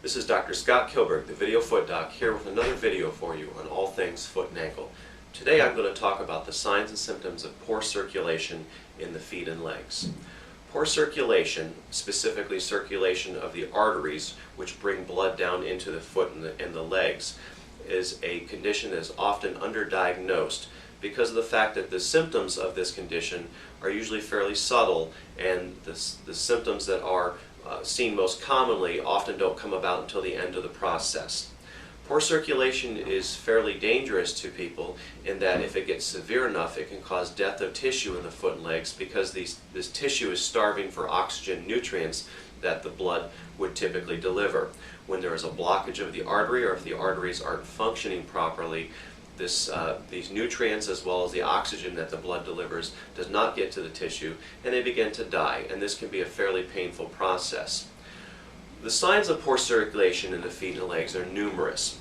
This is Dr. Scott Kilberg, the Video Foot Doc, here with another video for you on all things foot and ankle. Today I'm going to talk about the signs and symptoms of poor circulation in the feet and legs. Poor circulation, specifically circulation of the arteries which bring blood down into the foot and the legs, is a condition that is often underdiagnosed because of the fact that the symptoms of this condition are usually fairly subtle, and the symptoms that are seen most commonly often don't come about until the end of the process. Poor circulation is fairly dangerous to people in that if it gets severe enough, it can cause death of tissue in the foot and legs because this tissue is starving for oxygen nutrients that the blood would typically deliver. When there is a blockage of the artery, or if the arteries aren't functioning properly, these nutrients as well as the oxygen that the blood delivers does not get to the tissue, and they begin to die, and this can be a fairly painful process. The signs of poor circulation in the feet and legs are numerous.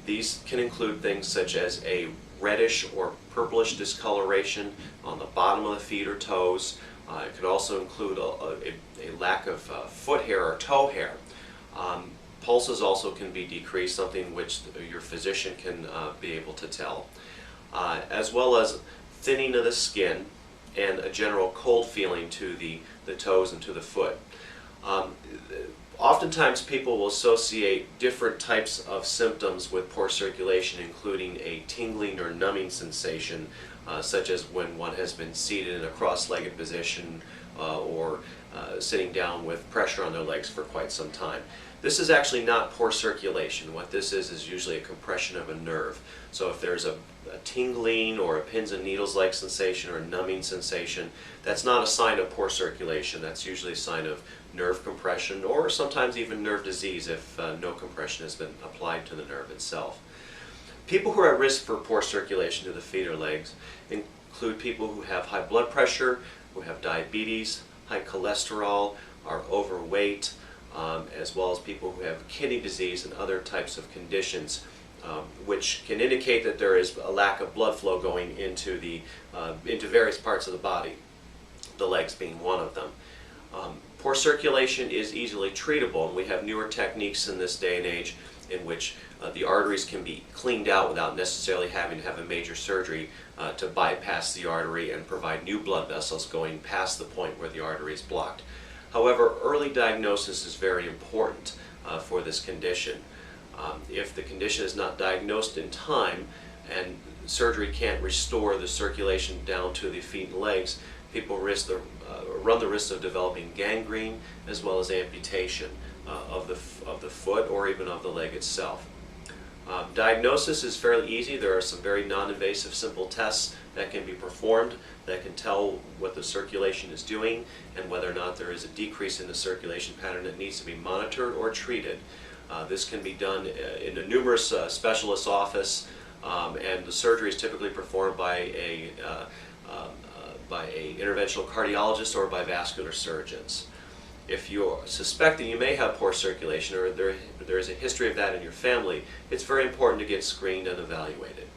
These can include things such as a reddish or purplish discoloration on the bottom of the feet or toes. It could also include a lack of foot hair or toe hair. Pulses also can be decreased, something which your physician can be able to tell, as well as thinning of the skin and a general cold feeling to the toes and to the foot. Oftentimes people will associate different types of symptoms with poor circulation, including a tingling or numbing sensation, such as when one has been seated in a cross-legged position or sitting down with pressure on their legs for quite some time. This is actually not poor circulation. What this is usually a compression of a nerve. So if there's a tingling or a pins and needles like sensation or a numbing sensation, that's not a sign of poor circulation. That's usually a sign of nerve compression, or sometimes even nerve disease if no compression has been applied to the nerve itself. People who are at risk for poor circulation to the feet or legs include people who have high blood pressure, who have diabetes, high cholesterol, are overweight, as well as people who have kidney disease and other types of conditions, which can indicate that there is a lack of blood flow going into various parts of the body, the legs being one of them. Poor circulation is easily treatable, and we have newer techniques in this day and age in which the arteries can be cleaned out without necessarily having to have a major surgery to bypass the artery and provide new blood vessels going past the point where the artery is blocked. However, early diagnosis is very important for this condition. If the condition is not diagnosed in time and surgery can't restore the circulation down to the feet and legs, people run the risk of developing gangrene as well as amputation of the foot or even of the leg itself. Diagnosis is fairly easy. There are some very non-invasive simple tests that can be performed that can tell what the circulation is doing and whether or not there is a decrease in the circulation pattern that needs to be monitored or treated. This can be done in a numerous specialist office, and the surgery is typically performed by a interventional cardiologist or by vascular surgeons. If you're suspecting you may have poor circulation or there is a history of that in your family, it's very important to get screened and evaluated.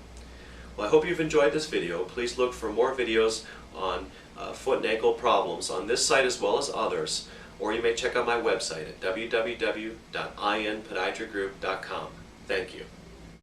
Well, I hope you've enjoyed this video. Please look for more videos on foot and ankle problems on this site as well as others, or you may check out my website at www.inpodiatrygroup.com. Thank you.